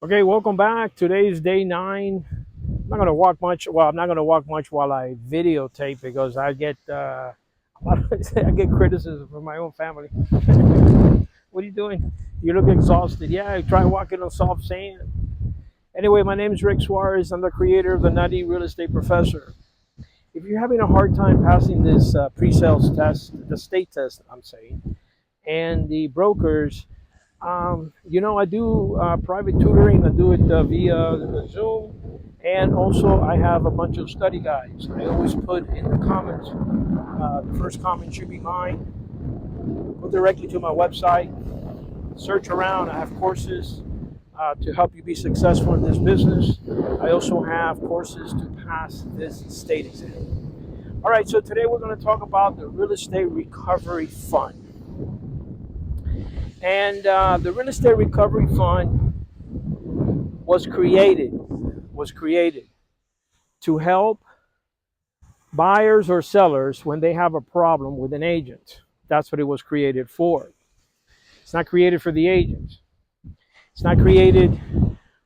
Okay, welcome back. Today is day 9. I'm not going to walk much. Well, I'm not going to walk much while I videotape because I get I get criticism from my own family. What are you doing? You look exhausted. Yeah, try walking on soft sand. Anyway, my name is Rick Suarez. I'm the creator of the Nutty Real Estate Professor. If you're having a hard time passing this pre-sales test, the state test, I'm saying, and the brokers, I do private tutoring. I do it via Zoom, and also I have a bunch of study guides. I always put in the comments. The first comment should be mine. Go directly to my website. Search around. I have courses to help you be successful in this business. I also have courses to pass this state exam. All right. So today we're going to talk about the real estate recovery fund. And the real estate recovery fund was created to help buyers or sellers when they have a problem with an agent. That's what it was created for. It's not created for the agent. It's not created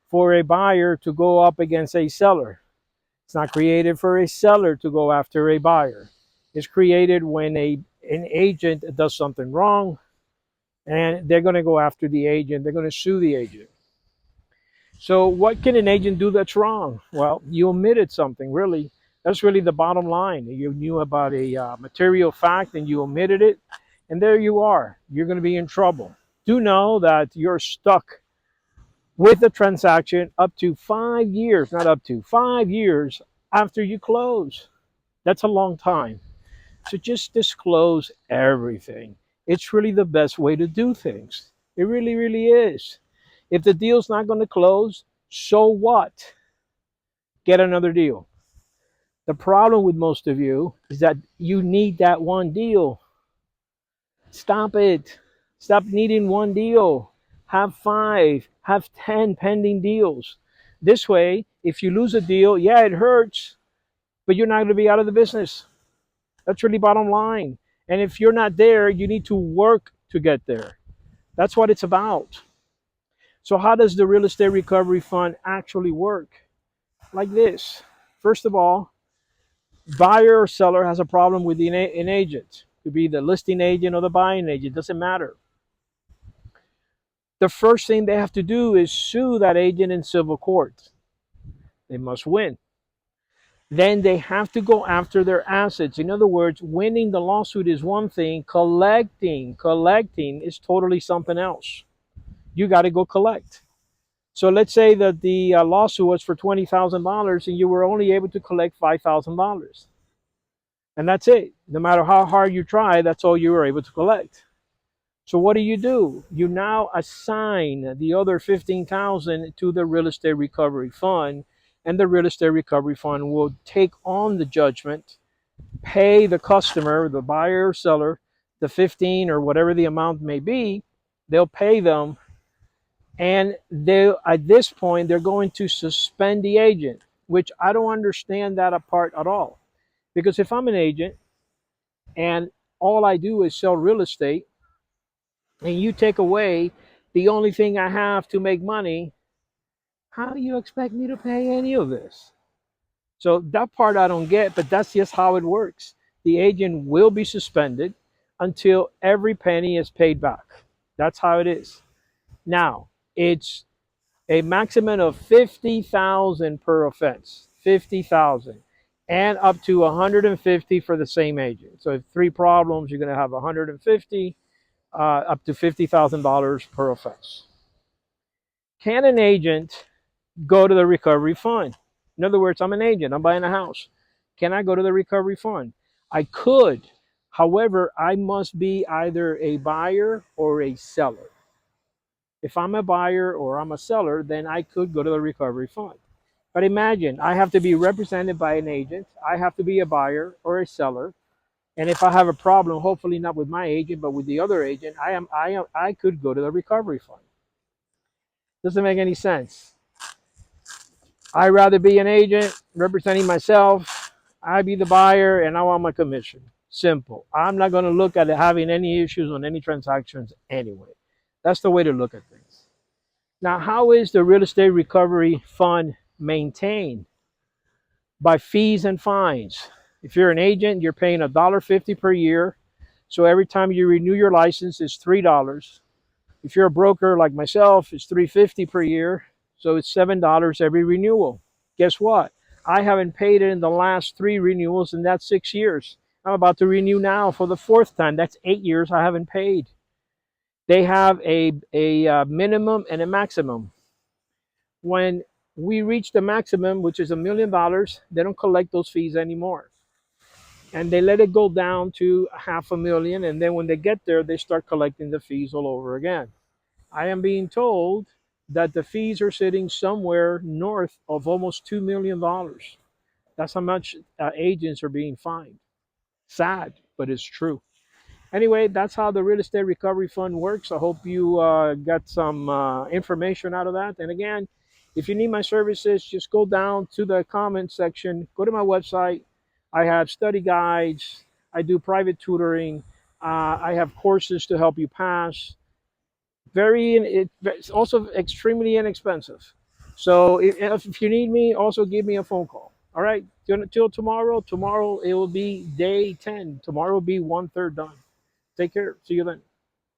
for a buyer to go up against a seller. It's not created for a seller to go after a buyer. It's created when an agent does something wrong and they're going to go after the agent. They're going to sue the agent. So what can an agent do that's wrong? Well, you omitted something, really. That's really the bottom line. You knew about a material fact and you omitted it, and there you are. You're going to be in trouble. Do know that you're stuck with the transaction up to 5 years, not up to 5 years after you close. That's a long time. So just disclose everything. It's really the best way to do things. It really, really is. If the deal's not going to close, so what? Get another deal. The problem with most of you is that you need that one deal. Stop it. Stop needing one deal. Have 5, have 10 pending deals. This way, if you lose a deal, yeah, it hurts, but you're not going to be out of the business. That's really bottom line. And if you're not there, you need to work to get there. That's what it's about. So how does the real estate recovery fund actually work? Like this. First of all, buyer or seller has a problem with an agent. It could be the listing agent or the buying agent, doesn't matter. The first thing they have to do is sue that agent in civil court. They must win. Then they have to go after their assets. In other words, winning the lawsuit is one thing, collecting is totally something else. You got to go collect. So let's say that the lawsuit was for $20,000 and you were only able to collect $5,000. And that's it. No matter how hard you try, that's all you were able to collect. So what do? You now assign the other 15,000 to the real estate recovery fund, and the real estate recovery fund will take on the judgment, pay the customer, the buyer or seller, the 15 or whatever the amount may be. They'll pay them, and they at this point they're going to suspend the agent, which I don't understand that apart at all. Because if I'm an agent and all I do is sell real estate, and you take away the only thing I have to make money, how do you expect me to pay any of this? So that part I don't get, but that's just how it works. The agent will be suspended until every penny is paid back. That's how it is. Now, it's a maximum of 50,000 per offense, 50,000, and up to 150 for the same agent. So if 3 problems, you're going to have 150, up to $50,000 per offense. Can an agent go to the recovery fund? In other words, I'm an agent, I'm buying a house. Can I go to the recovery fund? I could. However, I must be either a buyer or a seller. If I'm a buyer or I'm a seller, then I could go to the recovery fund. But imagine, I have to be represented by an agent. I have to be a buyer or a seller. And if I have a problem, hopefully not with my agent, but with the other agent, I could go to the recovery fund. Doesn't make any sense. I'd rather be an agent representing myself. I be the buyer and I want my commission. Simple. I'm not going to look at having any issues on any transactions anyway. That's the way to look at things. Now, how is the real estate recovery fund maintained? By fees and fines. If you're an agent, you're paying $1.50 per year. So every time you renew your license, it's $3. If you're a broker like myself, it's $3.50 per year. So it's $7 every renewal. Guess what? I haven't paid it in the last 3 renewals, and that's 6 years. I'm about to renew now for the fourth time. That's 8 years I haven't paid. They have a minimum and a maximum. When we reach the maximum, which is $1 million, they don't collect those fees anymore. And they let it go down to $500,000. And then when they get there, they start collecting the fees all over again. I am being told that the fees are sitting somewhere north of almost $2 million. That's how much agents are being fined. Sad, but it's true. Anyway, that's how the real estate recovery fund works. I hope you got some information out of that. And again, if you need my services, just go down to the comment section, go to my website. I have study guides, I do private tutoring, I have courses to help you pass. It's also extremely inexpensive. So if you need me, also give me a phone call. All right, till tomorrow. Tomorrow it will be day 10. Tomorrow will be 1/3 done. Take care. See you then.